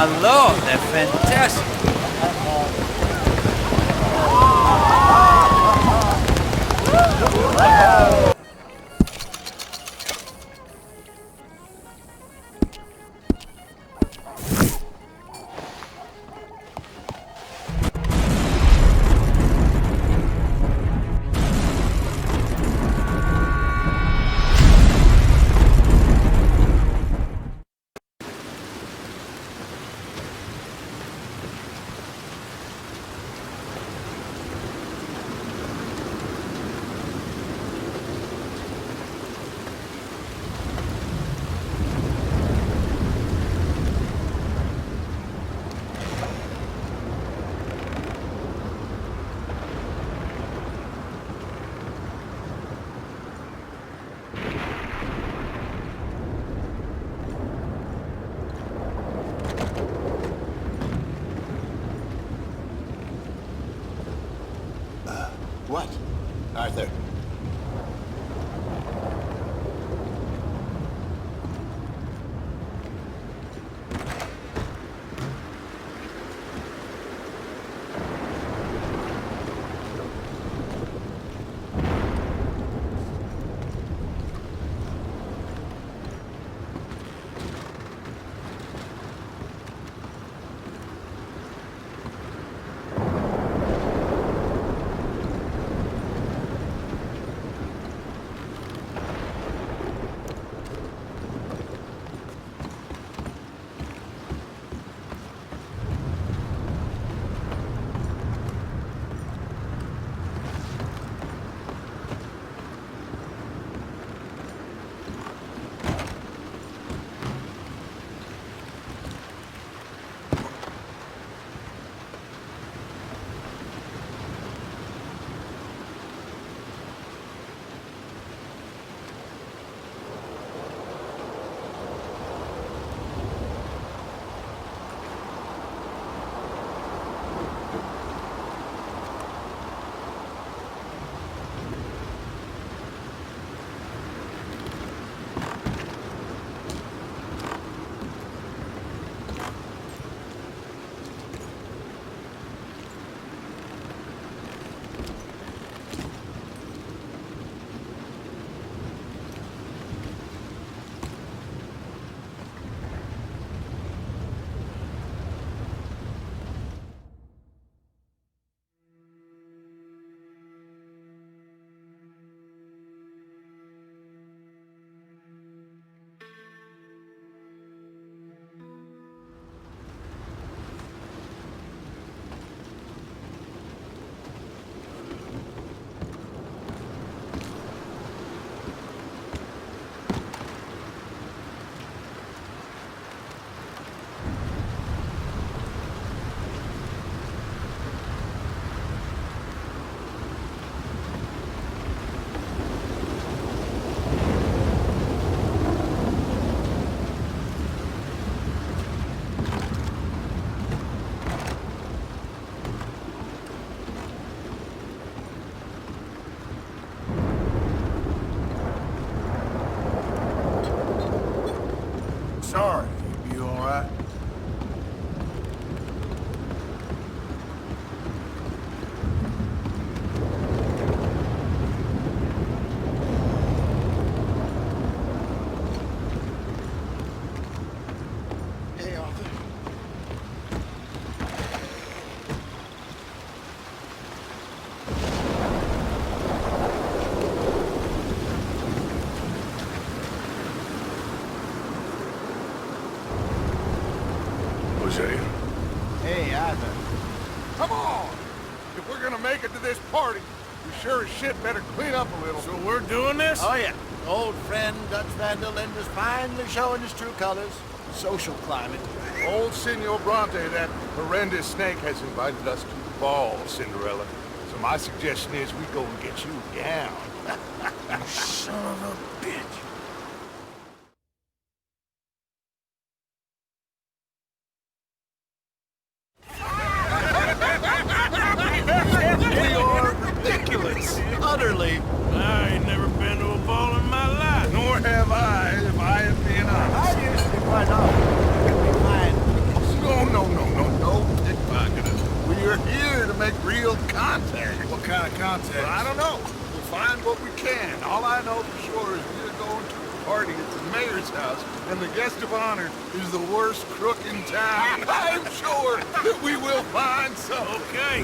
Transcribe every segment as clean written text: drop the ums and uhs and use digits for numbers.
Hello, they're fantastic. What? Arthur. Sorry, you all right? Hey, Arthur. Hey, Arthur. Come on! If we're gonna make it to this party, we sure as shit better clean up a little. So we're doing this? Oh, yeah. Old friend Dutch Van der Linde is finally showing his true colors. Social climate. Old Senor Bronte, that horrendous snake, has invited us to the ball, Cinderella. So my suggestion is we go and get you a gown. You son of a bitch. We are ridiculous. Utterly. I ain't never been to a ball in my life. Nor have I, if I am being honest. I used to be quite often. We find So go No pickpocketing. We are here to make real contact. What kind of contact? Well, I don't know. We'll find what we can. All I know for sure is we're going to a party at the mayor's house, and the guest of honor is the worst crook in town. I'm sure that we will find some. Okay.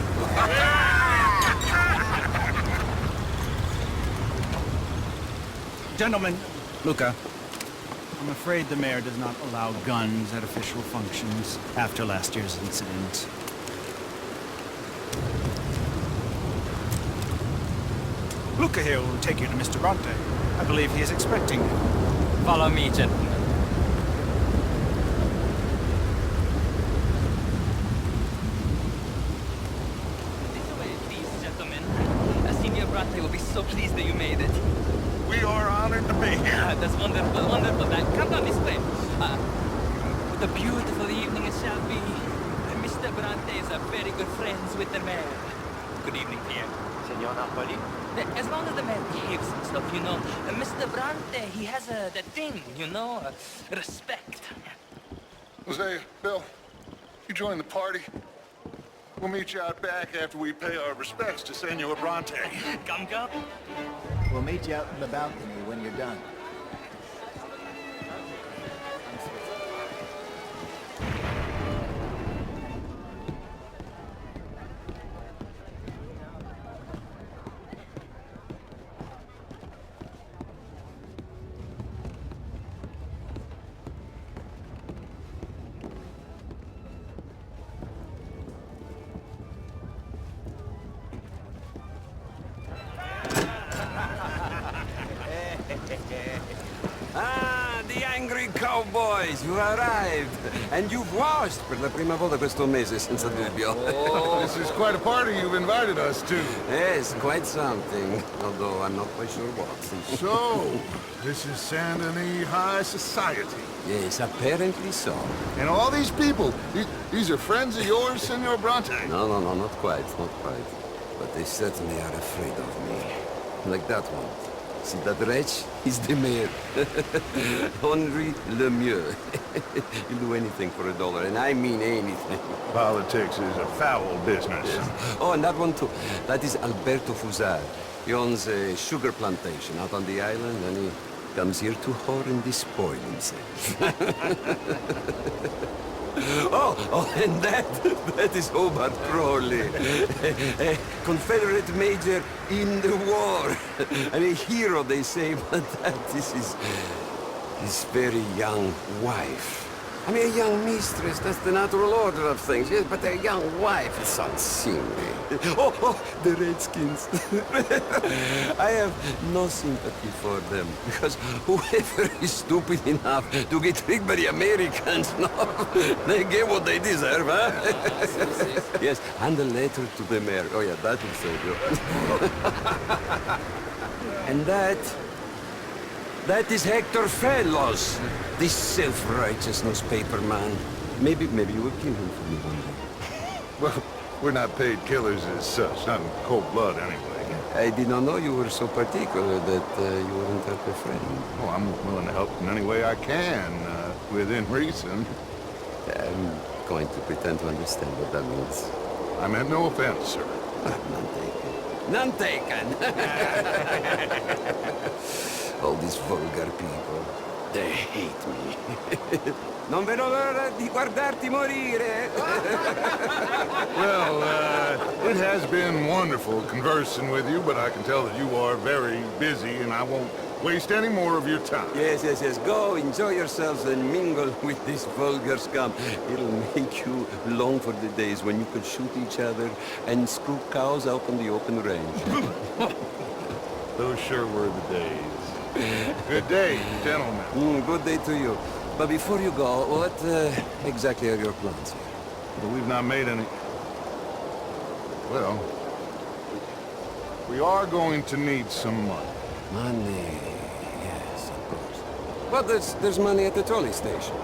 Gentlemen, Luca, I'm afraid the mayor does not allow guns at official functions after last year's incident. Luca here will take you to Mr. Bronte. I believe he is expecting you. Follow me, gentlemen. This way, please, gentlemen. Senior Bronte will be so pleased that you made it. We are honored to be here. That's wonderful, wonderful. Now, come down this way. What a beautiful evening it shall be. Mr. Bronte is very good friends with the mayor. Good evening, Pierre. Senor Napoli? As long as the man behaves himself, you know. Mr. Bronte, he has that thing, you know, respect. Jose, Bill, you join the party. We'll meet you out back after we pay our respects to Senor Bronte. Come. We'll meet you out in the balcony when you're done. Ah, the angry cowboys, you arrived. And you've washed per la prima volta questo mese, senza dubbio. This is quite a party you've invited us to. Yes, quite something. Although I'm not quite sure what. So, this is Saint Denis High Society. Yes, apparently so. And all these people, these are friends of yours, Senor Bronte? No, not quite, not quite. But they certainly are afraid of me. Like that one. See that wretch? He's the mayor. Henri Lemieux. He'll do anything for $1, and I mean anything. Politics is a foul business. Yes. Oh, and that one too. That is Alberto Fusar. He owns a sugar plantation out on the island, and he comes here to whore and despoil himself. Oh, and that is Hobart Crowley, a Confederate major in the war, and a hero, they say, but that is his very young wife. I mean, a young mistress, that's the natural order of things, yes, but a young wife, it's unseemly. Oh, the Redskins. I have no sympathy for them, because whoever is stupid enough to get tricked by the Americans, no, they get what they deserve, huh? Yes, and a letter to the mayor. Oh yeah, that will save you. And that is Hector Fellows, this self-righteous newspaper man. Maybe you will kill him for me one day. Well, we're not paid killers as such, not in cold blood anyway. I did not know you were so particular that you wouldn't help a friend. Oh, I'm willing to help in any way I can, within reason. I'm going to pretend to understand what that means. I meant no offense, sir. None taken. All these vulgar people, they hate me. Non vedo l'ora di guardarti morire. Well, it has been wonderful conversing with you, but I can tell that you are very busy, and I won't waste any more of your time. Yes. Go, enjoy yourselves, and mingle with this vulgar scum. It'll make you long for the days when you could shoot each other and screw cows out on the open range. Those sure were the days. Good day, gentlemen. Good day to you. But before you go, what exactly are your plans here? Well, we've not made any... Well, we are going to need some money. Money, yes, of course. But there's money at the trolley station.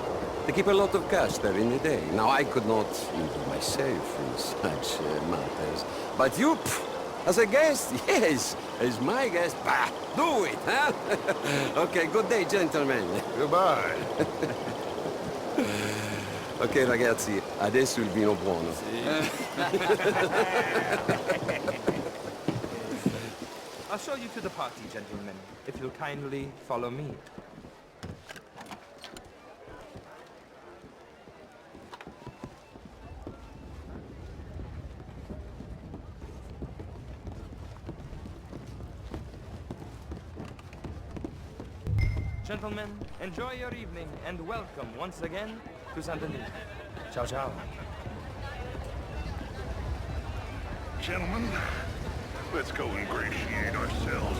They keep a lot of cash there in the day. Now, I could not involve myself in such matters. But you, as a guest, yes, as my guest, bah, do it, huh? Okay, good day, gentlemen. Goodbye. Ok ragazzi, adesso il vino buono. I'll show you to the party, gentlemen, if you'll kindly follow me. Gentlemen, enjoy your evening and welcome once again to Saint Denis. Ciao, ciao. Gentlemen, let's go ingratiate ourselves.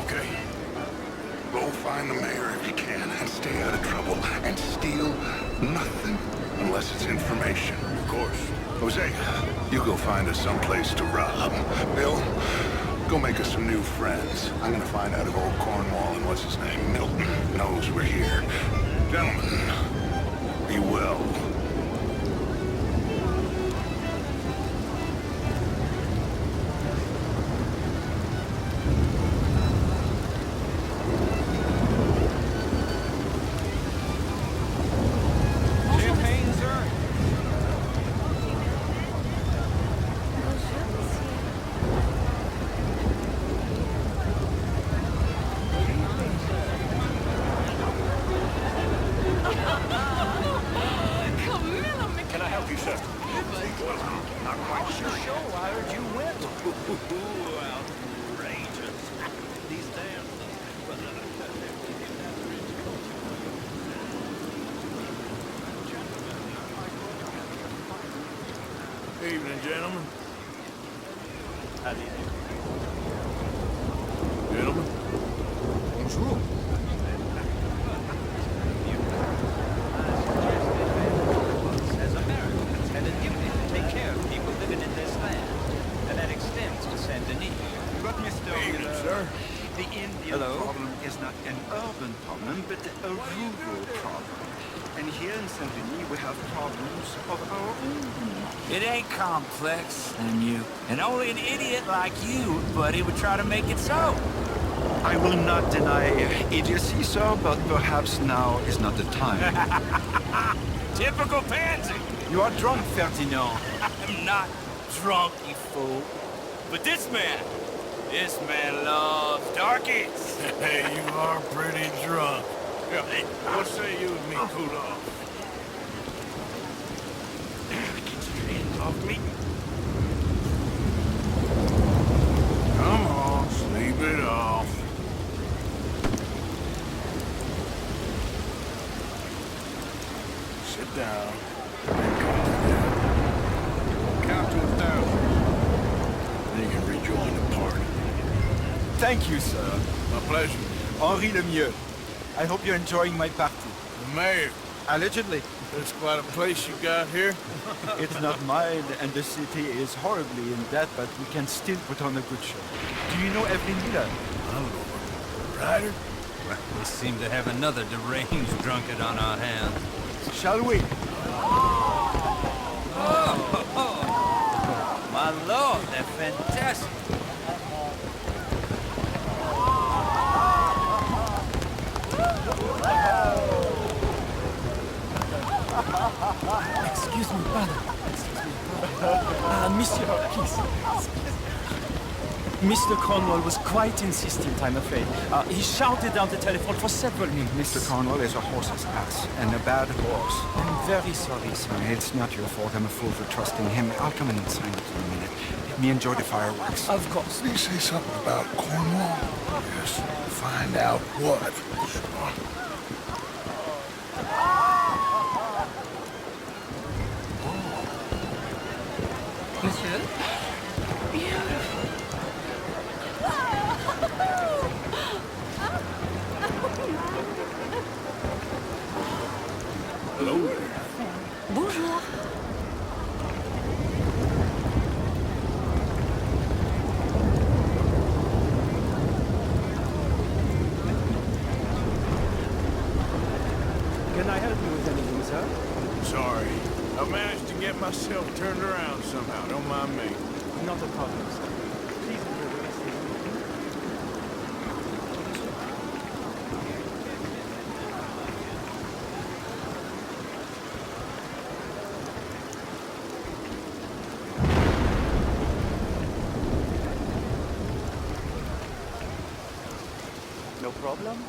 Okay. Go find the mayor if you can and stay out of trouble and steal nothing unless it's information. Of course. Jose, you go find us someplace to rob. Bill, go make us some new friends. I'm gonna find out if old Cornwall and what's his name, Milton, knows we're here. Gentlemen, be well. Champagne, sir. Can I help you, sir? Not quite sure. I heard you went. Outrageous. These damn... Evening, gentlemen. Gentlemen. Bonjour. As Americans had a duty to take care of people living in this land. And that extends to Saint Denis. But Mr. Evening, sir. The Indian problem is not an urban problem, but a rural problem. And here in Saint Denis, we have problems of our own. It ain't complex, and only an idiot like you, buddy, would try to make it so. I will not deny idiocy, sir, but perhaps now is not the time. Typical pansy. You are drunk, Ferdinand. I'm not drunk, you fool. But this man loves darkies. Hey, you are pretty drunk. Yeah, what say you and me cool off? Get your hands off me. Come on, sleep it off. Sit down and calm down. Count to 1,000. Then you can rejoin the party. Thank you, sir. My pleasure. Henri Lemieux. I hope you're enjoying my party. The mayor. Allegedly. That's quite a place you got here. It's not mine, and the city is horribly in debt, but we can still put on a good show. Do you know Evelyn Miller? My lord. Ryder? We seem to have another deranged drunkard on our hands. Shall we? My lord, they're fantastic. Excuse me, pardon. Monsieur, please. Mr. Cornwall was quite insistent, I'm afraid. He shouted down the telephone for several minutes. Mr. Cornwall is a horse's ass, and a bad horse. I'm very sorry, sir. It's not your fault. I'm a fool for trusting him. I'll come in and sign it in a minute. Let me enjoy the fireworks. Of course. Did he say something about Cornwall? Yes. Find out what. Monsieur? Hello there. Bonjour. Can I help you with anything, sir? Sorry. I managed to get myself turned around somehow. Don't mind me. Not a problem, sir. Please enjoy the rest of the evening. problems?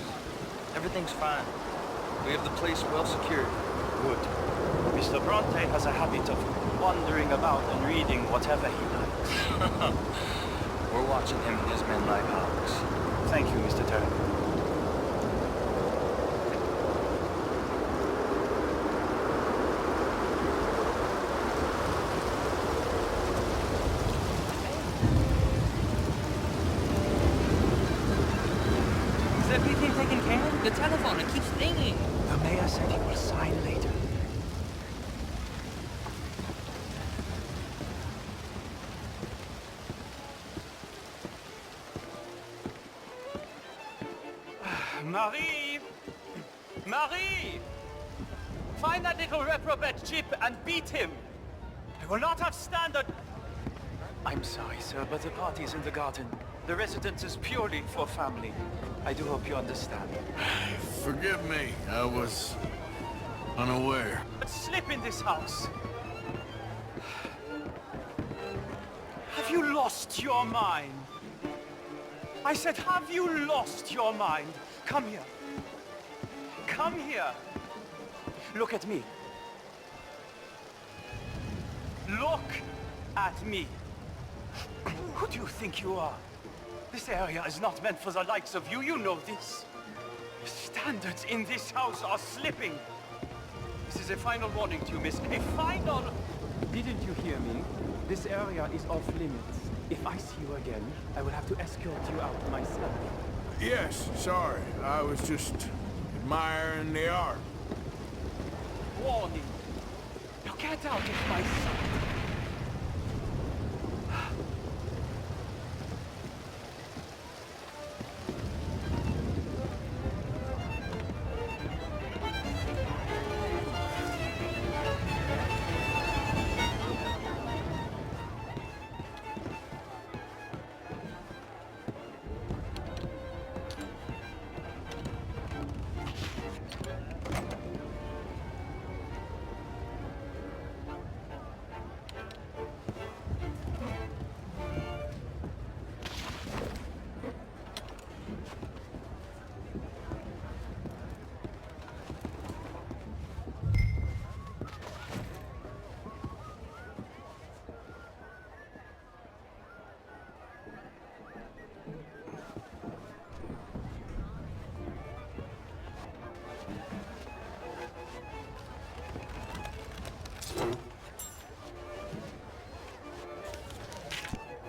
Everything's fine. We have the place well secured. Good. Mr. Bronte has a habit of wandering about and reading whatever he likes. We're watching him and his men like hawks. Thank you, Mr. Turner. Is everything taken care of? The telephone, it keeps ringing. The mayor said he will sign later. Marie! Marie! Find that little reprobate Chip and beat him! I will not have standard... I'm sorry, sir, but the party's in the garden. The residence is purely for family. I do hope you understand. Forgive me, I was unaware. But slip in this house! Have you lost your mind? I said, have you lost your mind? Come here. Come here. Look at me. Look at me. Who do you think you are? This area is not meant for the likes of you. You know this. Standards in this house are slipping. This is a final warning to you, miss. A final... Didn't you hear me? This area is off limits. If I see you again, I will have to escort you out myself. Yes, sorry. I was just admiring the art. Warning. Now get out of my sight.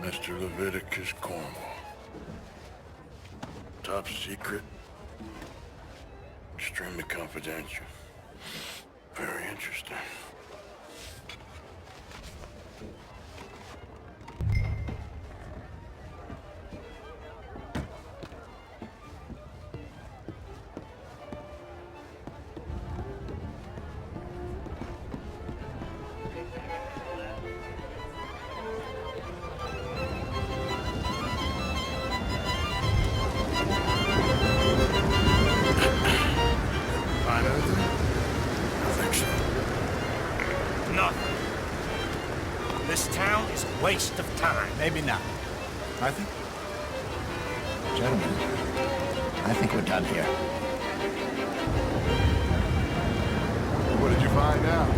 Mr. Leviticus Cornwall. Top secret. Extremely confidential. Very interesting. Find anything? I think so. Nothing. This town is a waste of time. Maybe not. I think... Gentlemen, I think we're done here. What did you find out?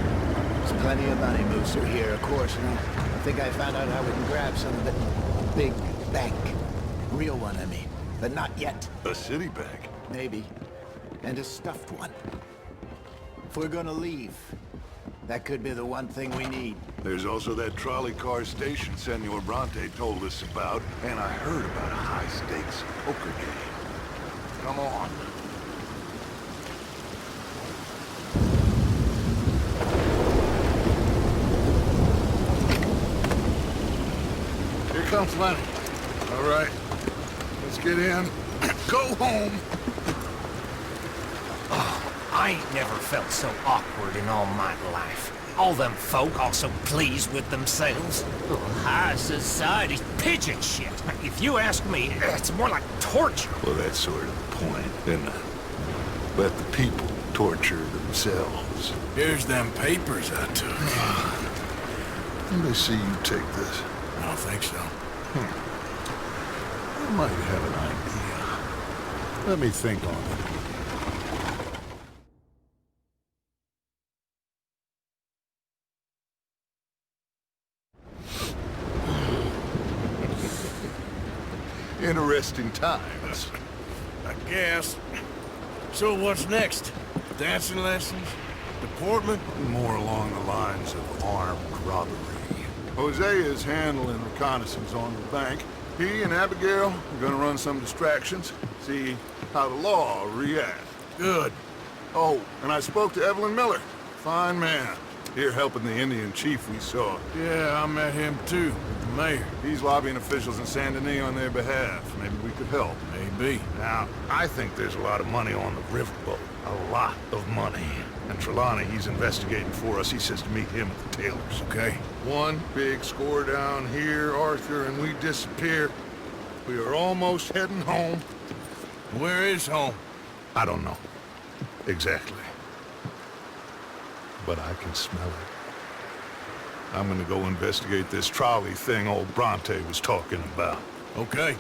There's plenty of money moves through here, of course, and I think I found out how we can grab some of the big bank. Real one, I mean. But not yet. A city bank. Maybe. And a stuffed one. If we're gonna leave, that could be the one thing we need. There's also that trolley car station Senor Bronte told us about, and I heard about a high-stakes poker game. Come on. Here comes Lenny. All right, let's get in. Go home. I ain't never felt so awkward in all my life. All them folk all so pleased with themselves. High society's pigeon shit. If you ask me, it's more like torture. Well, that's sort of the point, isn't it? Let the people torture themselves. Here's them papers I took. Let me see you take this. I don't think so. I might have an idea. Let me think on it. Interesting times. I guess. So what's next? Dancing lessons? Deportment? More along the lines of armed robbery. Hosea is handling reconnaissance on the bank. He and Abigail are gonna run some distractions, see how the law reacts. Good. Oh, and I spoke to Evelyn Miller. Fine man. Here helping the Indian chief we saw. Yeah, I met him too, with the mayor. He's lobbying officials in Saint Denis on their behalf. Maybe we could help. Maybe. Now, I think there's a lot of money on the riverboat. A lot of money. And Trelawney, he's investigating for us. He says to meet him at the Taylor's. Okay. One big score down here, Arthur, and we disappear. We are almost heading home. Where is home? I don't know. Exactly. But I can smell it. I'm gonna go investigate this trolley thing old Bronte was talking about. Okay.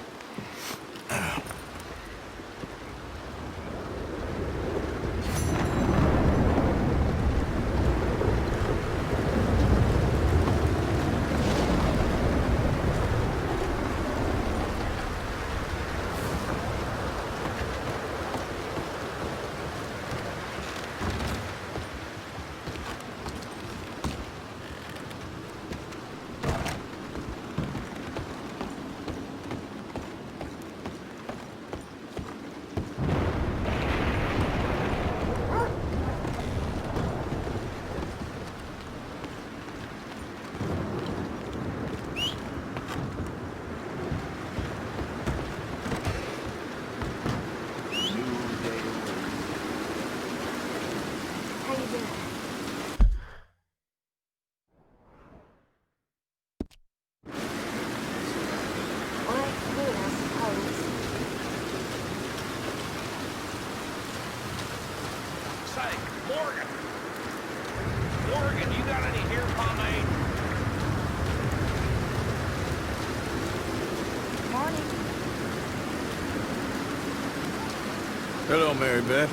Hello, Mary Beth.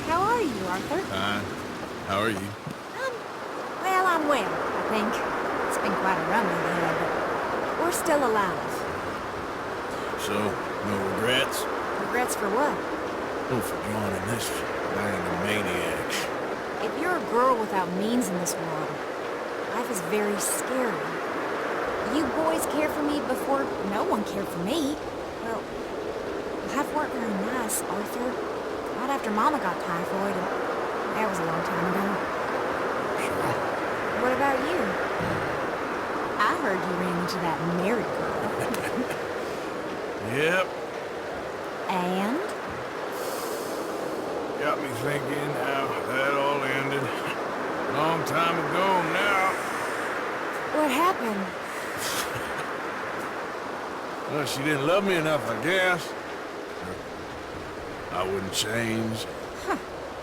How are you, Arthur? Fine. How are you? Well, I'm well, I think. It's been quite a run we've had, but we're still alive. So, no regrets? Regrets for what? Oh, for joining this band of maniacs. If you're a girl without means in this world, life is very scary. You boys cared for me before no one cared for me. Well, life weren't very nice, Arthur. Right after Mama got typhoid, and that was a long time ago. Sure. What about you? I heard you ran into that married girl. Yep. And? Got me thinking how that all ended. Long time ago now. What happened? Well, she didn't love me enough, I guess. I wouldn't change. Huh.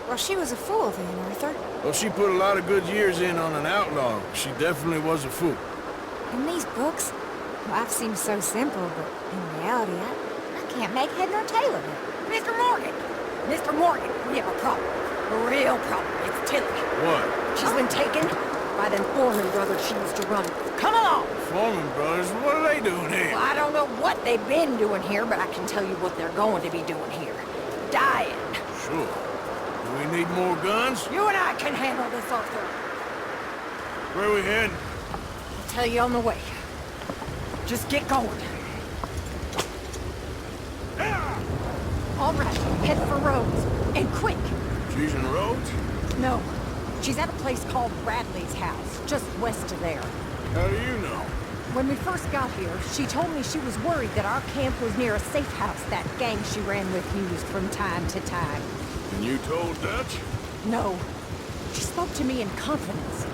Well, she was a fool then, Arthur. Well, she put a lot of good years in on an outlaw. She definitely was a fool. In these books, life seems so simple, but in reality, I can't make head nor tail of it. Mr. Morgan! Mr. Morgan, we have a problem. A real problem. It's Tilly. What? She's been taken by them Foreman brothers she used to run with. Come along! Foreman brothers? What are they doing here? Well, I don't know what they've been doing here, but I can tell you what they're going to be doing here. Dying. Sure. Do we need more guns? You and I can handle this, Arthur. Where are we heading? I'll tell you on the way. Just get going. All right, head for Rhodes. And quick. She's in Rhodes? No. She's at a place called Bradley's house, just west of there. How do you know? When we first got here, she told me she was worried that our camp was near a safe house that gang she ran with used from time to time. And you told Dutch? No. She spoke to me in confidence.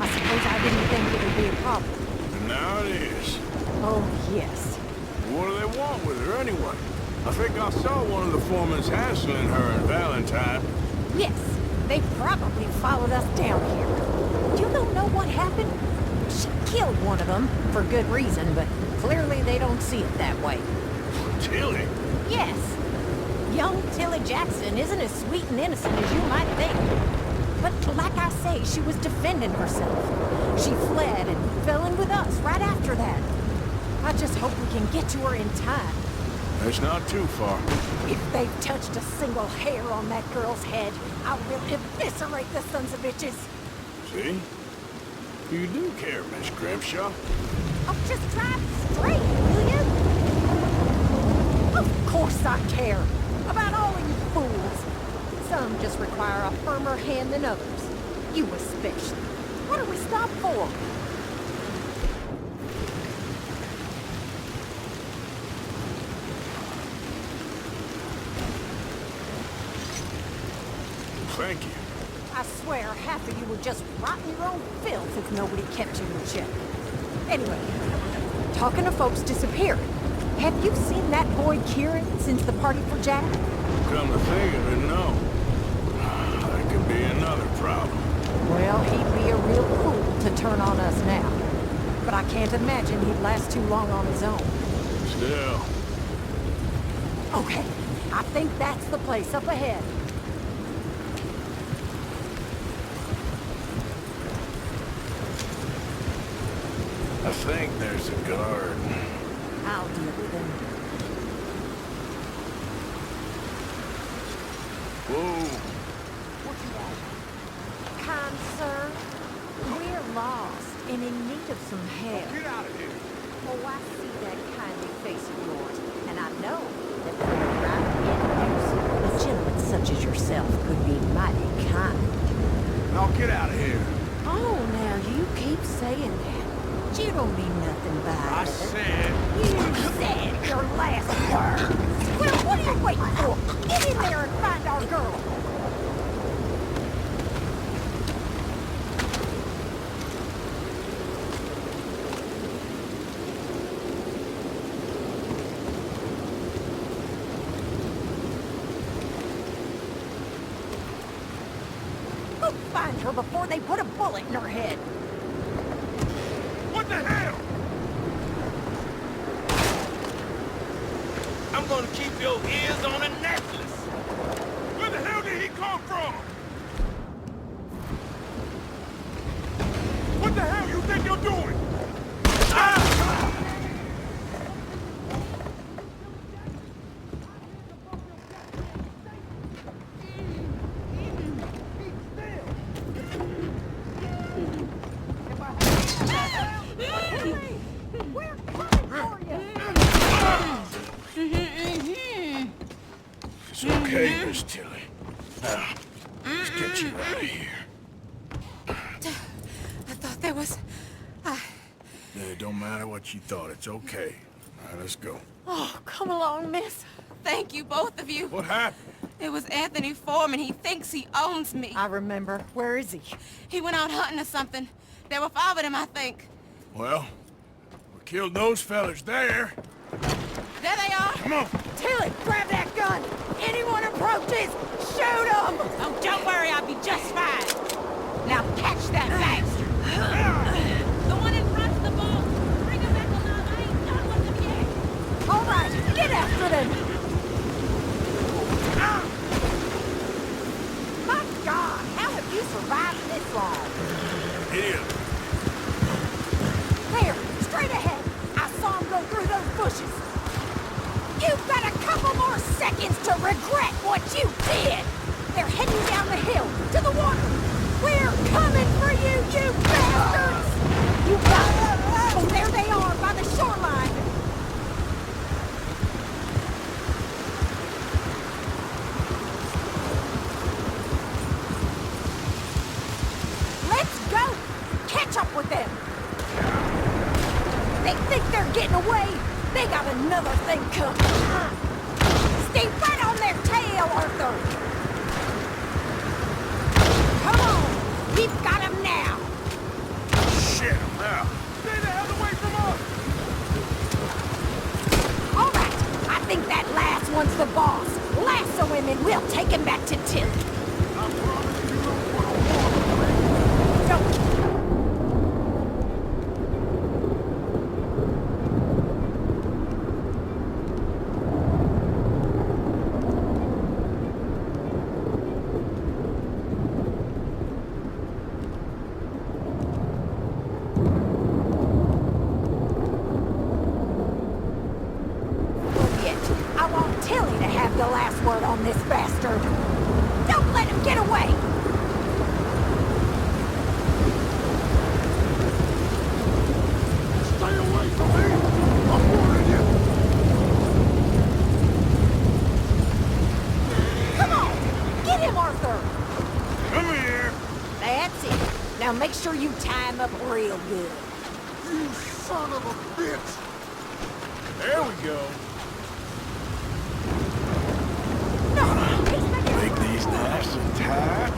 I suppose I didn't think it would be a problem. And now it is. Oh, yes. What do they want with her anyway? I think I saw one of the foremans hassling her and Valentine. Yes. They probably followed us down here. You don't know what happened? She killed one of them, for good reason, but clearly they don't see it that way. Tilly? Yes. Young Tilly Jackson isn't as sweet and innocent as you might think. But like I say, she was defending herself. She fled and fell in with us right after that. I just hope we can get to her in time. It's not too far. If they've touched a single hair on that girl's head, I will eviscerate the sons of bitches. See? You do care, Miss Grimshaw. Oh, just drive straight, will you? Of course I care. About all of you fools. Some just require a firmer hand than others. You especially. What do we stop for? Thank you. I swear half of you were just rotting your own filth if nobody kept you in check. Anyway, talking to folks disappearing. Have you seen that boy Kieran since the party for Jack? Come to think of it, no. That could be another problem. Well, he'd be a real fool to turn on us now. But I can't imagine he'd last too long on his own. Still. Okay, I think that's the place up ahead. I think there's a guard. I'll deal with him. Whoa. What you want? Kind sir, we're lost and in need of some help. Get out of here. Oh, I see that kindly face of yours, and I know that for the right use, a gentleman such as yourself could be mighty kind. Now get out of here. Oh, now you keep saying that. You don't mean nothing by it. I said... You said your last word. Well, what are you waiting for? Get in there and find our girl. Go find her before they put a bullet in her head. What the hell? I'm gonna keep your ears on a necklace. Where the hell did he come from? What the hell you think you're doing? We're coming for you! It's okay, Miss Tilly. Now, let's get you out of here. I thought there was... It don't matter what you thought. It's okay. All right, let's go. Oh, come along, miss. Thank you, both of you. What happened? It was Anthony Foreman. He thinks he owns me. I remember. Where is he? He went out hunting or something. There were 5 of them, I think. Well, we killed those fellas there. There they are. Come on. Tilly, grab that gun! Anyone approaches, shoot them! Oh, don't worry, I'll be just fine. Now catch that bastard. The one in front's the boss. Bring him back alive. I ain't done with him yet. All right, get after them! My God, how have you survived this long? Here. There, straight ahead. I saw him go through those bushes. You've got a couple more seconds to regret what you did! They're heading down the hill, to the water! We're coming for you, you bastards! You got it! Oh, there they are, by the shoreline! Let's go! Catch up with them! They think they're getting away! They got another thing coming! Stay right on their tail, Arthur! Come on! We've got him now! Shit, now. Stay the hell away from us! All right, I think that last one's the boss. Lasso him and we'll take him back to Tilly. I promise you don't put a war. Don't... Now make sure you tie him up real good. You son of a bitch! There we go. Make these nice and tight.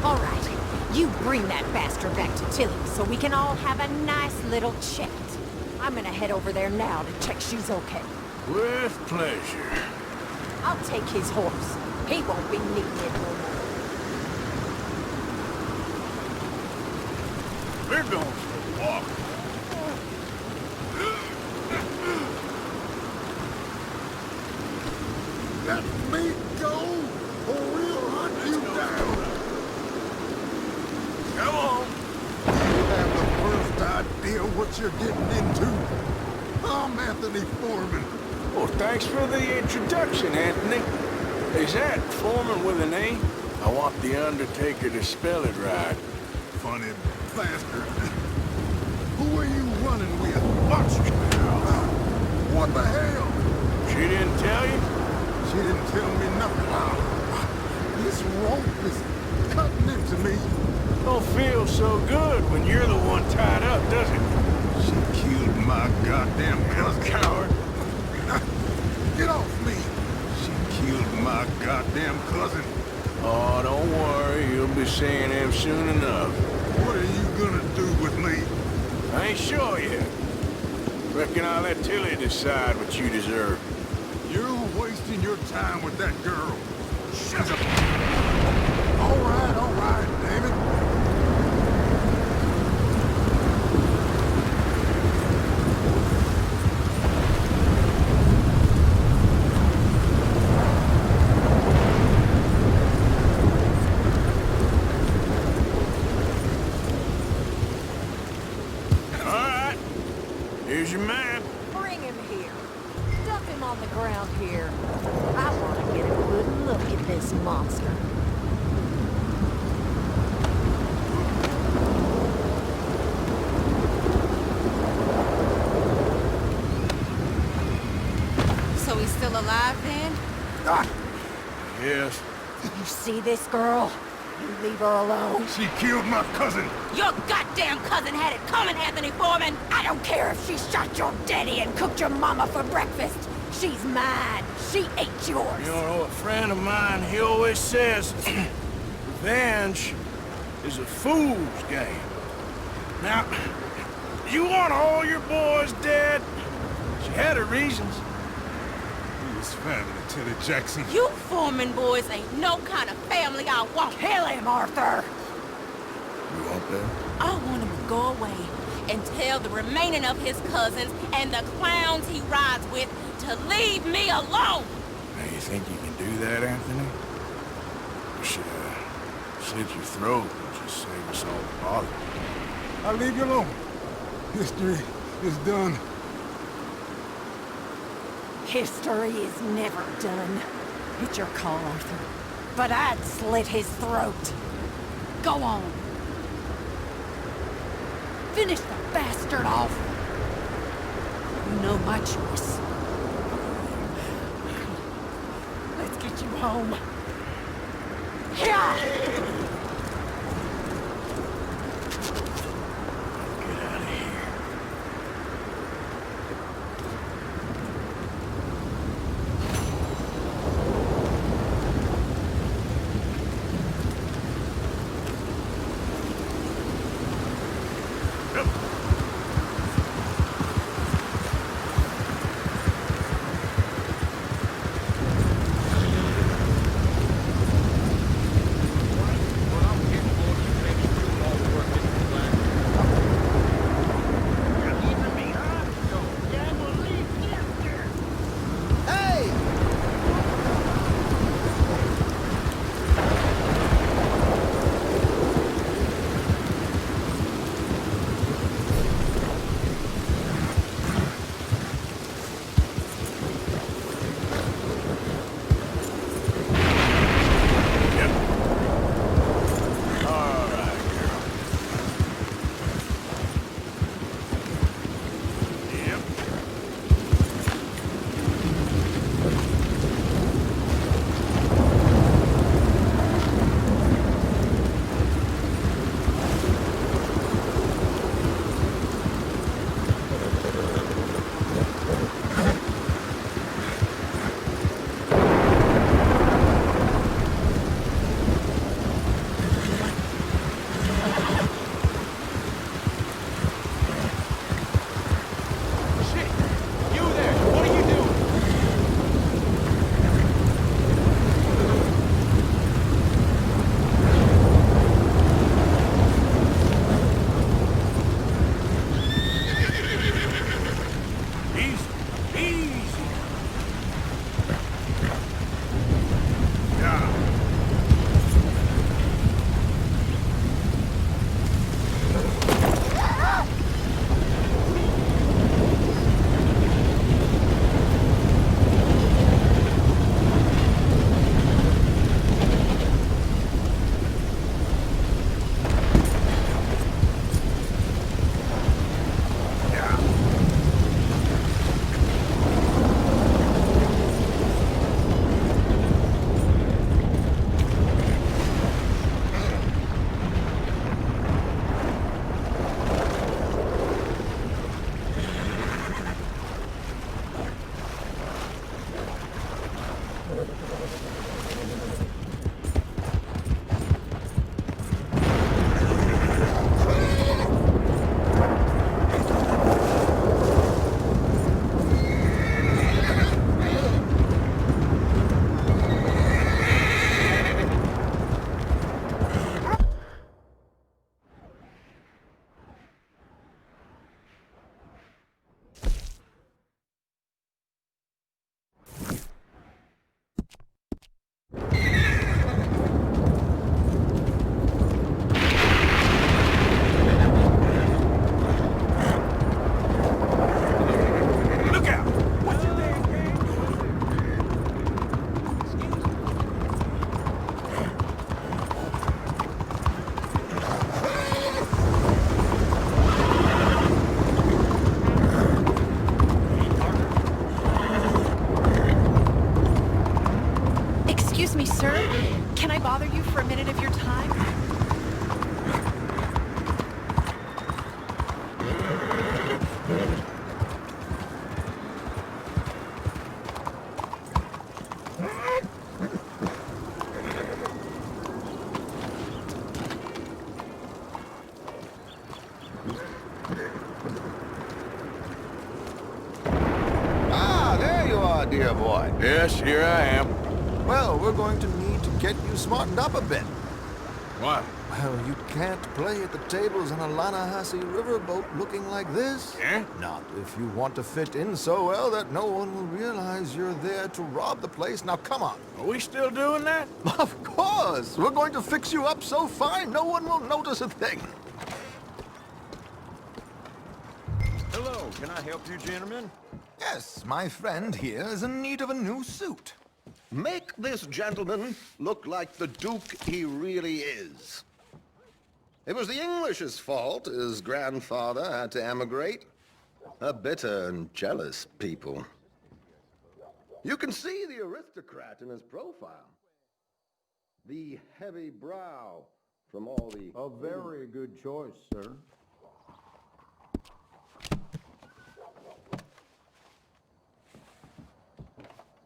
All right, you bring that bastard back to Tilly so we can all have a nice little chat. I'm gonna head over there now to check she's okay. With pleasure. I'll take his horse. He won't be needing it no more. We're going for a walk. Let me go, or we'll hunt you down. Come on. You have the first idea what you're getting into. I'm Anthony Foreman. Well, thanks for the introduction, Anthony. Is that Foreman with an A? I want the Undertaker to spell it right. Funny bastard. Who are you running with? Watch your mouth. What the hell? She didn't tell you? She didn't tell me nothing. This rope is cutting into me. Don't feel so good when you're the one tied up, does it? She killed my goddamn cousin. Coward. Get off me. She killed my goddamn cousin. Oh, don't worry. You'll be seeing him soon enough. What are you gonna do with me? I ain't sure yet. Reckon I'll let Tilly decide what you deserve. You're wasting your time with that girl. Shut up. All right, damn it. Here's your man. Bring him here. Dump him on the ground here. I want to get a good look at this monster. So he's still alive then? Yes. You see this girl? You leave her alone. She killed my cousin. Your goddamn cousin had it coming, Anthony Foreman! I don't care if she shot your daddy and cooked your mama for breakfast. She's mine. She ate yours. You know, a friend of mine, he always says, revenge is a fool's game. Now, you want all your boys dead? She had her reasons. He was family, Tilly Jackson. You Foreman boys ain't no kind of family I want. Kill him, Arthur! You want that? I want him to go away and tell the remaining of his cousins and the clowns he rides with to leave me alone! Now, you think you can do that, Anthony? Or should I slit your throat and just save us all the bother? I'll leave you alone. History is done. History is never done. It's your call, Arthur. But I'd slit his throat. Go on. Finish the bastard off. You know my choice. Let's get you home. Yeah! Get out of here. dear boy. Yes, here I am. Well, we're going to need to get you smartened up a bit. What? Well, you can't play at the tables on a Lannahechee riverboat looking like this. Yeah? Not if you want to fit in so well that no one will realize you're there to rob the place. Now, come on. Are we still doing that? Of course! We're going to fix you up so fine, no one will notice a thing. Hello, can I help you, gentlemen? Yes, my friend here is in need of a new suit. Make this gentleman look like the Duke he really is. It was the English's fault his grandfather had to emigrate. A bitter and jealous people. You can see the aristocrat in his profile. The heavy brow from all the... A very good choice, sir.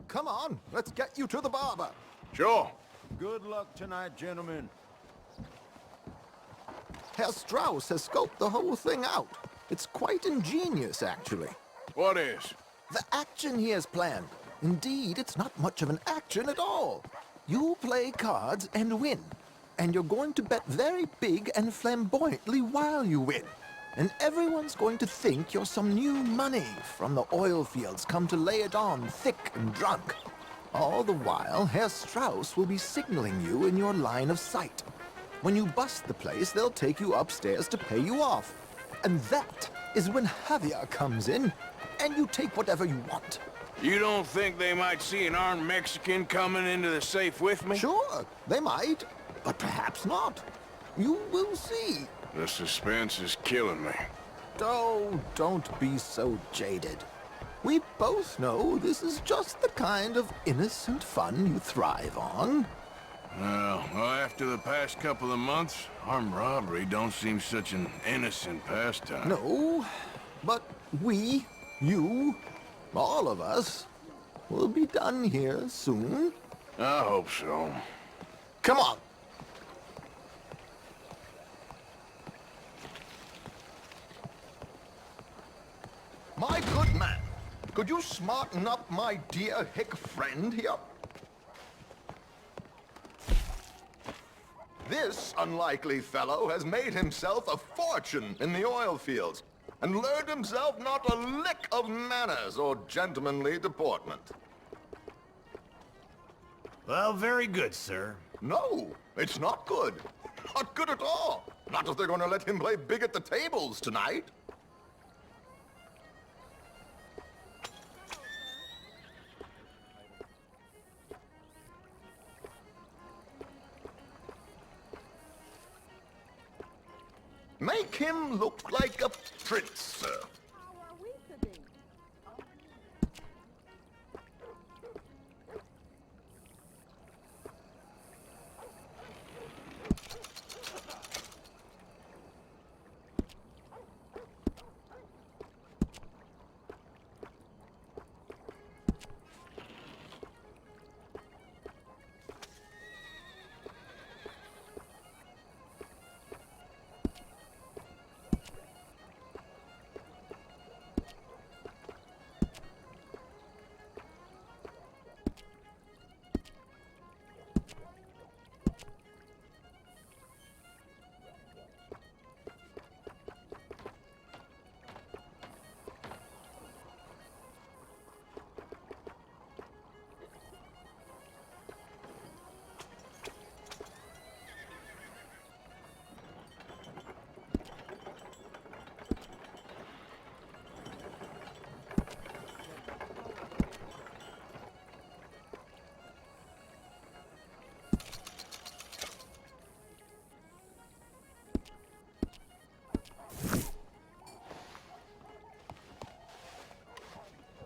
Come on, let's get you to the barber. Sure. Good luck tonight, gentlemen. Herr Strauss has scoped the whole thing out. It's quite ingenious, actually. What is? The action he has planned. Indeed, it's not much of an action at all. You play cards and win. And you're going to bet very big and flamboyantly while you win. And everyone's going to think you're some new money from the oil fields come to lay it on thick and drunk. All the while, Herr Strauss will be signaling you in your line of sight. When you bust the place, they'll take you upstairs to pay you off. And that is when Javier comes in, and you take whatever you want. You don't think they might see an armed Mexican coming into the safe with me? Sure, they might, but perhaps not. You will see. The suspense is killing me. Oh, don't be so jaded. We both know this is just the kind of innocent fun you thrive on. Well, after the past couple of months, armed robbery don't seem such an innocent pastime. No, but we, you, all of us, will be done here soon. I hope so. Come on. My good man, could you smarten up my dear hick friend here? This unlikely fellow has made himself a fortune in the oil fields and learned himself not a lick of manners or gentlemanly deportment. Well, very good, sir. No, it's not good. Not good at all. Not if they're going to let him play big at the tables tonight. Make him look like a prince, sir.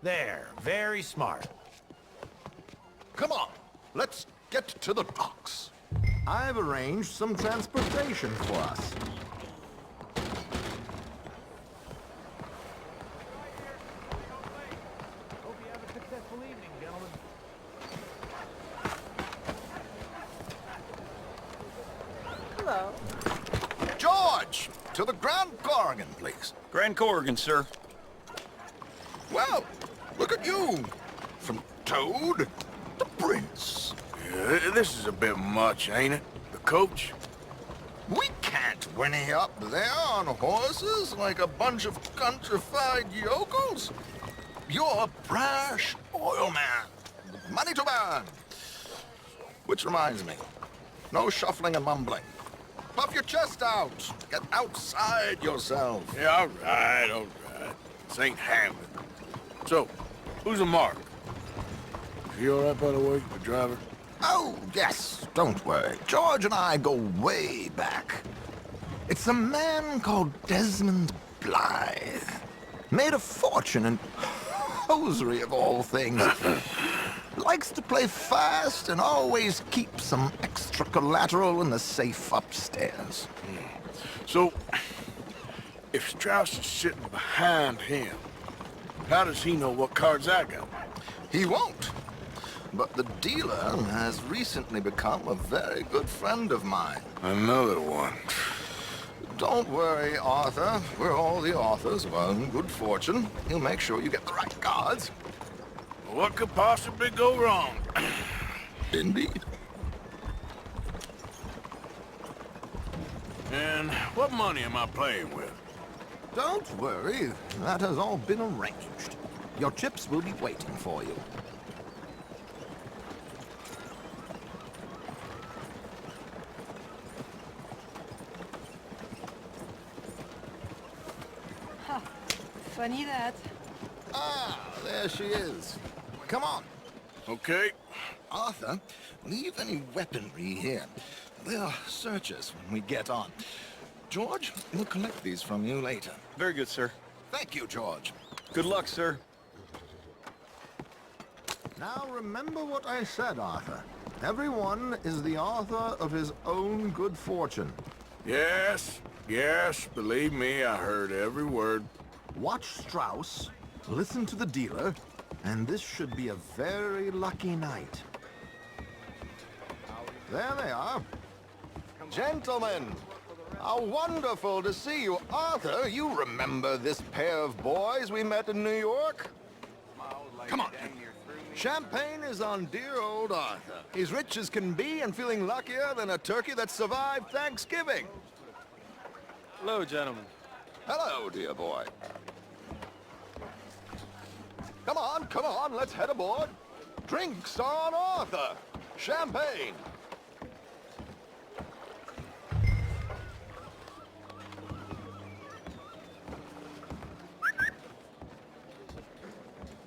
There, very smart. Come on, let's get to the docks. I've arranged some transportation for us. Hope you have a successful evening, gentlemen. Hello. George, to the Grand Corrigan, please. Grand Corrigan, sir. Well, look at you. From Toad. The prince. Yeah, this is a bit much, ain't it? The coach? We can't whinny up there on horses like a bunch of countrified yokels. You're a brash oil man. Money to burn. Which reminds me, no shuffling and mumbling. Puff your chest out. Get outside yourself. Yeah, all right. This ain't Hamlet. So, who's a mark? Is he all right, by the way, the driver? Oh, yes, don't worry. George and I go way back. It's a man called Desmond Blythe. Made a fortune in hosiery of all things. Likes to play fast and always keep some extra collateral in the safe upstairs. So, if Strauss is sitting behind him, how does he know what cards I got? He won't. But the dealer has recently become a very good friend of mine. Another one. Don't worry, Arthur. We're all the authors of our good fortune. He'll make sure you get the right cards. What could possibly go wrong? Indeed. And what money am I playing with? Don't worry. That has all been arranged. Your chips will be waiting for you. Funny that. Ah, there she is. Come on. Okay. Arthur, leave any weaponry here. They'll search us when we get on. George, we'll collect these from you later. Very good, sir. Thank you, George. Good luck, sir. Now remember what I said, Arthur. Everyone is the author of his own good fortune. Yes, believe me, I heard every word. Watch Strauss, listen to the dealer, and this should be a very lucky night. There they are. Gentlemen, how wonderful to see you. Arthur, you remember this pair of boys we met in New York? Come on. Champagne is on dear old Arthur. He's rich as can be and feeling luckier than a turkey that survived Thanksgiving. Hello, gentlemen. Hello, dear boy. Come on, let's head aboard. Drinks on Arthur. Champagne.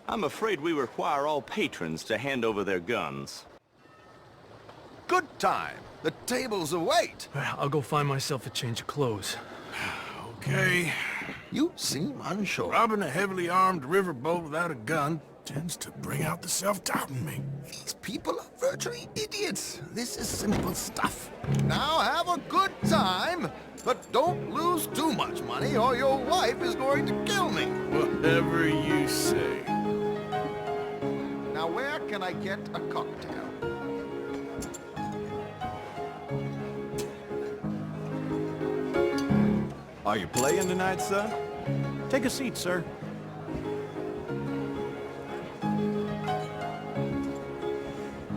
I'm afraid we require all patrons to hand over their guns. Good time. The tables await. I'll go find myself a change of clothes. Okay. You seem unsure. Robbing a heavily armed riverboat without a gun tends to bring out the self-doubt in me. These people are virtually idiots. This is simple stuff. Now have a good time, but don't lose too much money or your wife is going to kill me. Whatever you say. Now where can I get a cocktail? Are you playing tonight, sir? Take a seat, sir.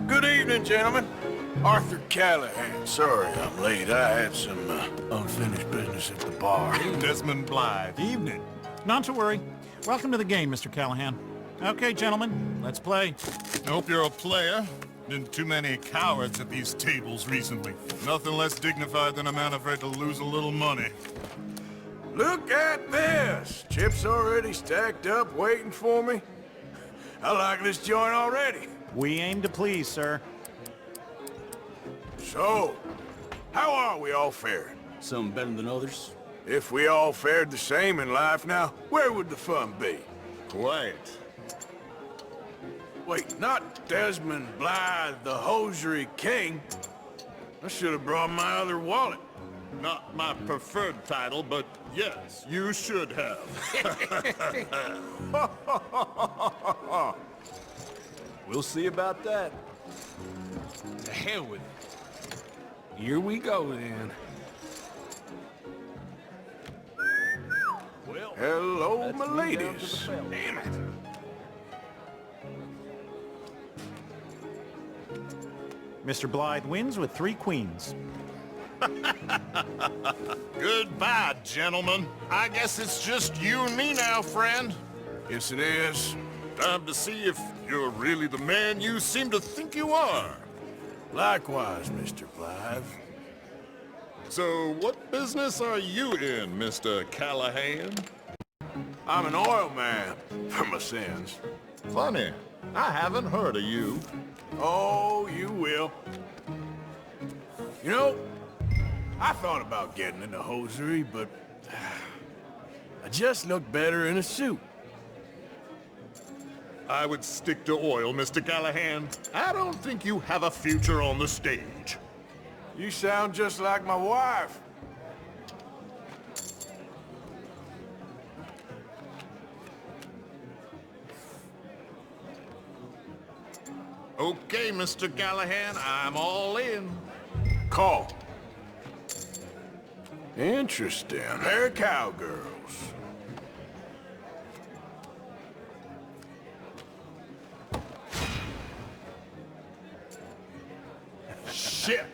Good evening, gentlemen. Arthur Callahan. Sorry I'm late. I had some unfinished business at the bar. Desmond Blythe. Evening. Not to worry. Welcome to the game, Mr. Callahan. Okay, gentlemen, let's play. I hope you're a player. Been too many cowards at these tables recently. Nothing less dignified than a man afraid to lose a little money. Look at this! Chips already stacked up, waiting for me. I like this joint already. We aim to please, sir. So, how are we all faring? Some better than others. If we all fared the same in life now, where would the fun be? Quiet. Wait, not Desmond Blythe, the hosiery king. I should have brought my other wallet. Not my preferred title, but yes, you should have. We'll see about that. To hell with it. Here we go, then. Well, hello, my ladies. Damn it. Mr. Blythe wins with 3 queens. Goodbye, gentlemen. I guess it's just you and me now, friend. Yes, it is. Time to see if you're really the man you seem to think you are. Likewise, Mr. Blythe. So, what business are you in, Mr. Callahan? I'm an oil man, for my sins. Funny, I haven't heard of you. Oh, you will. You know, I thought about getting into hosiery, but I just look better in a suit. I would stick to oil, Mr. Callahan. I don't think you have a future on the stage. You sound just like my wife. Okay, Mr. Callahan, I'm all in. Call. Interesting. Pair of cowgirls. Shit.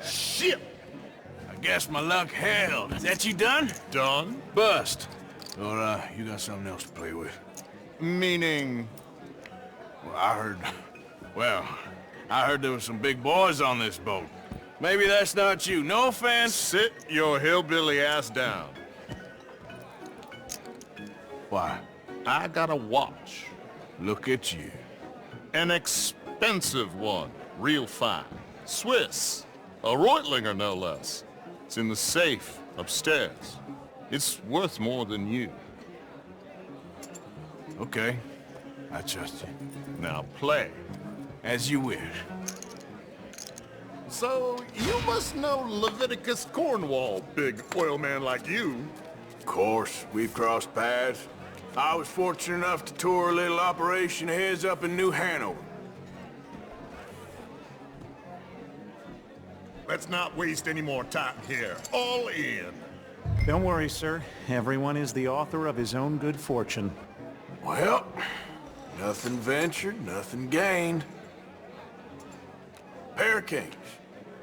Shit. I guess my luck held. Is that you done? Done? Bust. Or, you got something else to play with? Meaning? Well, I heard there was some big boys on this boat. Maybe that's not you. No offense. Sit your hillbilly ass down. Why? I got a watch. Look at you. An expensive one. Real fine. Swiss. A Reutlinger, no less. It's in the safe upstairs. It's worth more than you. Okay. I trust you. Now play. As you wish. So, you must know Leviticus Cornwall, big oil man like you. Of course, we've crossed paths. I was fortunate enough to tour a little operation of his up in New Hanover. Let's not waste any more time here. All in. Don't worry, sir. Everyone is the author of his own good fortune. Well, nothing ventured, nothing gained. Pair of kings.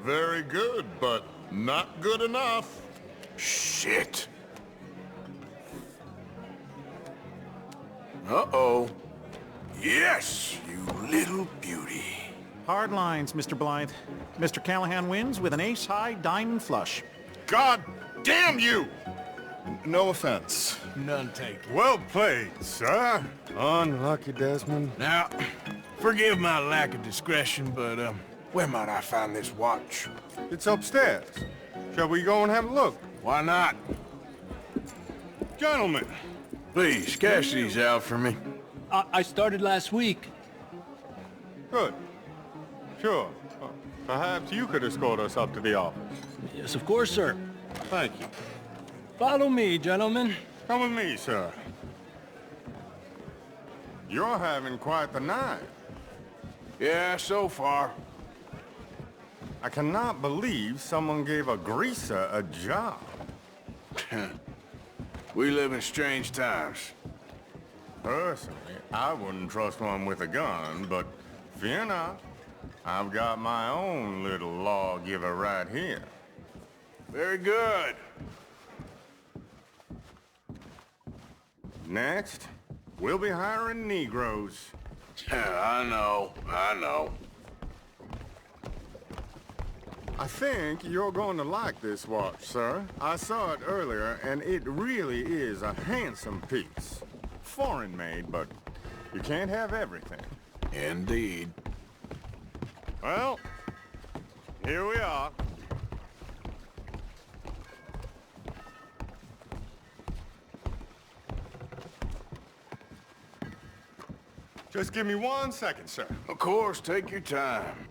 Very good, but not good enough. Shit. Uh-oh. Yes, you little beauty. Hard lines, Mr. Blythe. Mr. Callahan wins with an ace-high diamond flush. God damn you! No offense. None taken. Well played, sir. Unlucky, Desmond. Now, forgive my lack of discretion, but, where might I find this watch? It's upstairs. Shall we go and have a look? Why not? Gentlemen. Please, cash these out for me. I started last week. Good. Sure. Perhaps you could escort us up to the office. Yes, of course, sir. Thank you. Follow me, gentlemen. Come with me, sir. You're having quite the night. Yeah, so far. I cannot believe someone gave a greaser a job. We live in strange times. Personally, I wouldn't trust one with a gun, but fear not. I've got my own little lawgiver right here. Very good. Next, we'll be hiring Negroes. I know. I think you're going to like this watch, sir. I saw it earlier, and it really is a handsome piece. Foreign made, but you can't have everything. Indeed. Well, here we are. Just give me 1 second, sir. Of course, take your time.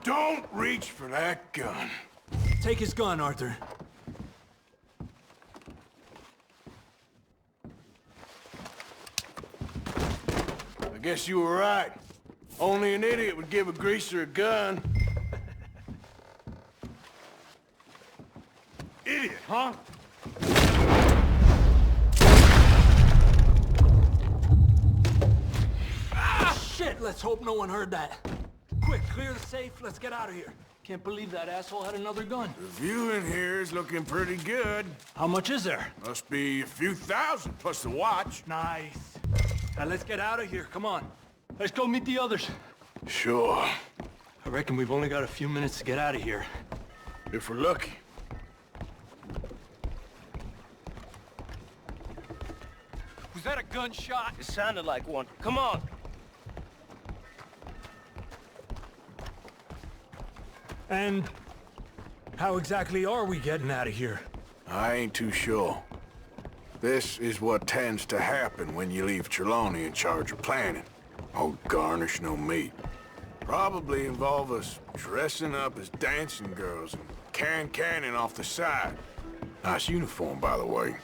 Don't reach for that gun. Take his gun, Arthur. I guess you were right. Only an idiot would give a greaser a gun. Idiot, huh? shit! Let's hope no one heard that. Quick, clear the safe. Let's get out of here. Can't believe that asshole had another gun. The view in here is looking pretty good. How much is there? Must be a few thousand plus the watch. Nice. Now let's get out of here. Come on. Let's go meet the others. Sure. I reckon we've only got a few minutes to get out of here. If we're lucky. Was that a gunshot? It sounded like one. Come on. And how exactly are we getting out of here? I ain't too sure. This is what tends to happen when you leave Trelawney in charge of planning. Oh, garnish no meat. Probably involve us dressing up as dancing girls and carrying cannon off the side. Nice uniform, by the way.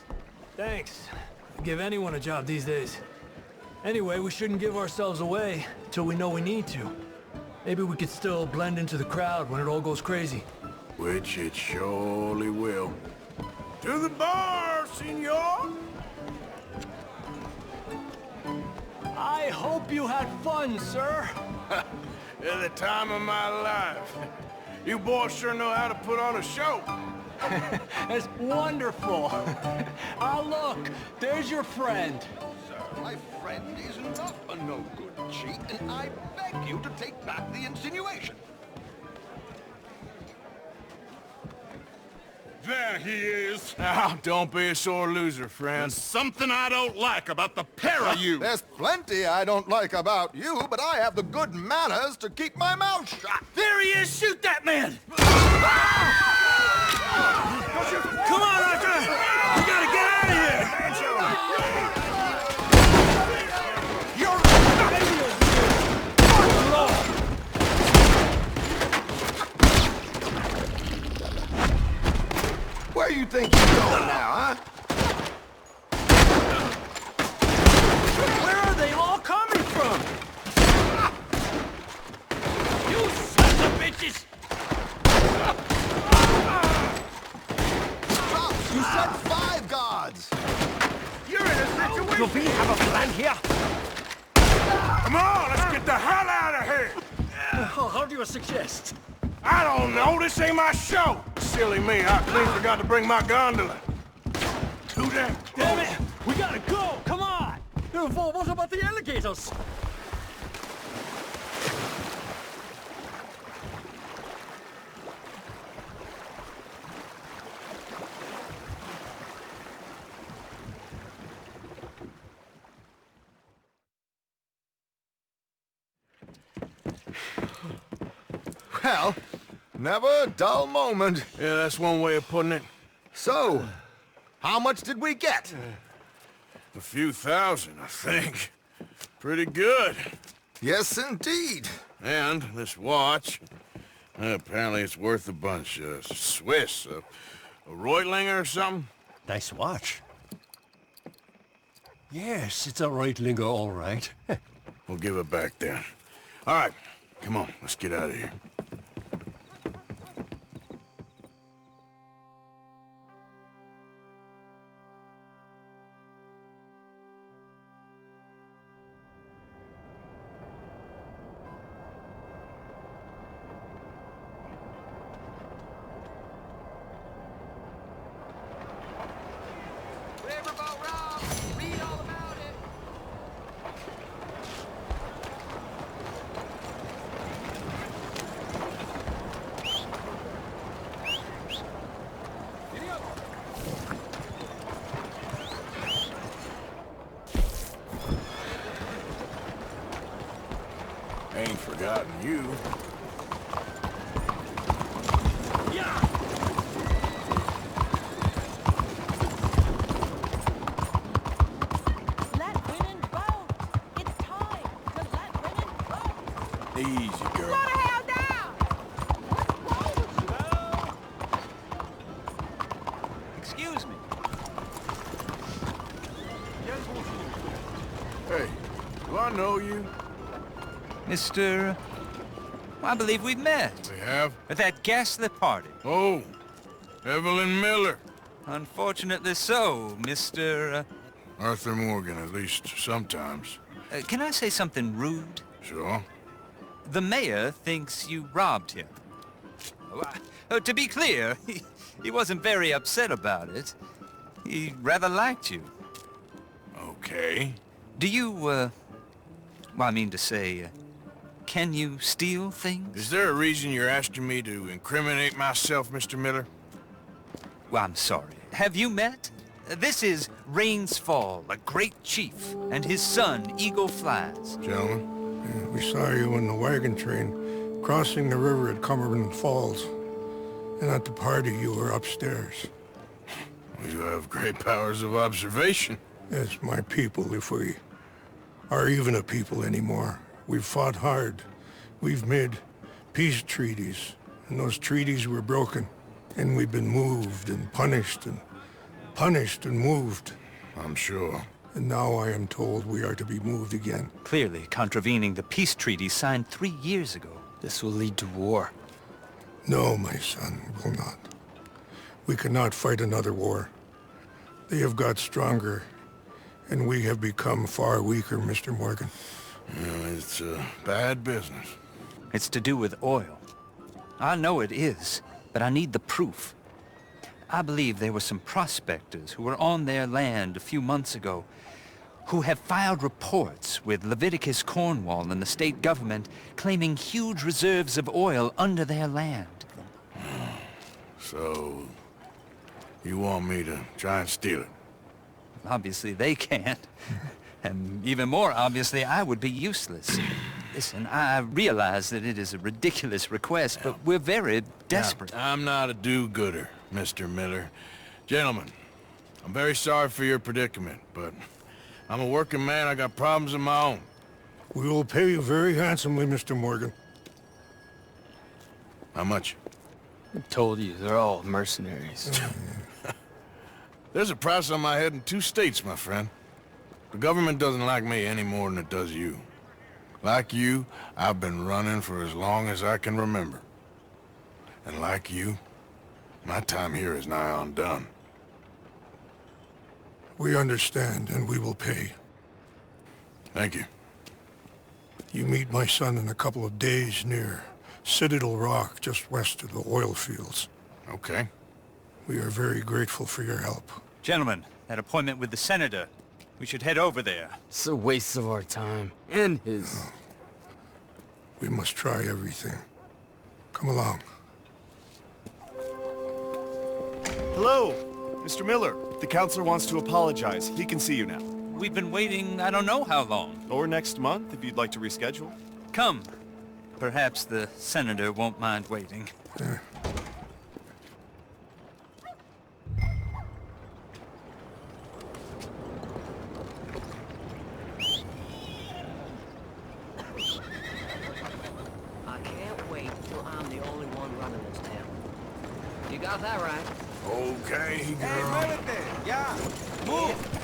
Thanks. I'd give anyone a job these days. Anyway, we shouldn't give ourselves away till we know we need to. Maybe we could still blend into the crowd when it all goes crazy. Which it surely will. To the bar, senor! I hope you had fun, sir. At the time of my life. You boys sure know how to put on a show. That's wonderful. Ah, look, there's your friend. Sir, my friend is not a no-good cheat, and I beg you to take back the insinuation. There he is. Now, don't be a sore loser, friend. There's something I don't like about the pair of you. There's plenty I don't like about you, but I have the good manners to keep my mouth shut. There he is! Shoot that man! Come on, Arthur! We gotta get out of here! Where you think you're going now, huh? Where are they all coming from? You sons of bitches! You said 5 guards! You're in a situation! Do we have a plan here? Come on, let's get the hell out of here! How do you suggest? I don't know, this ain't my show! Silly me, I clean forgot to bring my gondola. Too damn close. Damn it! We gotta go! Come on! What about the alligators? Well, never a dull moment. Yeah, that's one way of putting it. So, how much did we get? A few thousand, I think. Pretty good. Yes, indeed. And this watch, apparently it's worth a bunch. Swiss, a Reutlinger or something? Nice watch. Yes, it's a Reutlinger, all right. We'll give it back then. All right, come on, let's get out of here. Ain't forgotten you. Let women vote. It's time to let women vote. Easy, girl. Slow the hell down. What's wrong with you? Excuse me. Hey, do I know you? Mr. I believe we've met. We have? At that ghastly party. Oh, Evelyn Miller. Unfortunately so, Mr. Arthur Morgan, at least sometimes. Can I say something rude? Sure. The mayor thinks you robbed him. To be clear, he wasn't very upset about it. He rather liked you. Okay. Do you, well, I mean to say, can you steal things? Is there a reason you're asking me to incriminate myself, Mr. Miller? Well, I'm sorry. Have you met? This is Rains Fall, a great chief, and his son, Eagle Flies. Gentlemen, we saw you in the wagon train crossing the river at Cumberland Falls. And at the party, you were upstairs. you have great powers of observation. Yes, my people, if we are even a people anymore. We've fought hard. We've made peace treaties, and those treaties were broken. And we've been moved and punished and moved. I'm sure. And now I am told we are to be moved again. Clearly contravening the peace treaty signed 3 years ago. This will lead to war. No, my son, it will not. We cannot fight another war. They have got stronger, and we have become far weaker, Mr. Morgan. It's bad business. It's to do with oil. I know it is, but I need the proof. I believe there were some prospectors who were on their land a few months ago who have filed reports with Leviticus Cornwall and the state government claiming huge reserves of oil under their land. So, you want me to try and steal it? Obviously they can't. And even more obviously, I would be useless. Listen, I realize that it is a ridiculous request, but we're very desperate. Now, I'm not a do-gooder, Mr. Miller. Gentlemen, I'm very sorry for your predicament, but I'm a working man. I got problems of my own. We will pay you very handsomely, Mr. Morgan. How much? I told you, they're all mercenaries. There's a price on my head in 2 states, my friend. The government doesn't like me any more than it does you. Like you, I've been running for as long as I can remember. And like you, my time here is nigh undone. We understand, and we will pay. Thank you. You meet my son in a couple of days near Citadel Rock, just west of the oil fields. Okay. We are very grateful for your help. Gentlemen, that appointment with the senator. We should head over there. It's a waste of our time. And his. Oh. We must try everything. Come along. Hello, Mr. Miller. The counselor wants to apologize. He can see you now. We've been waiting I don't know how long. Or next month, if you'd like to reschedule. Come. Perhaps the senator won't mind waiting. Yeah. You got that right. Okay, girl. Yeah. Move.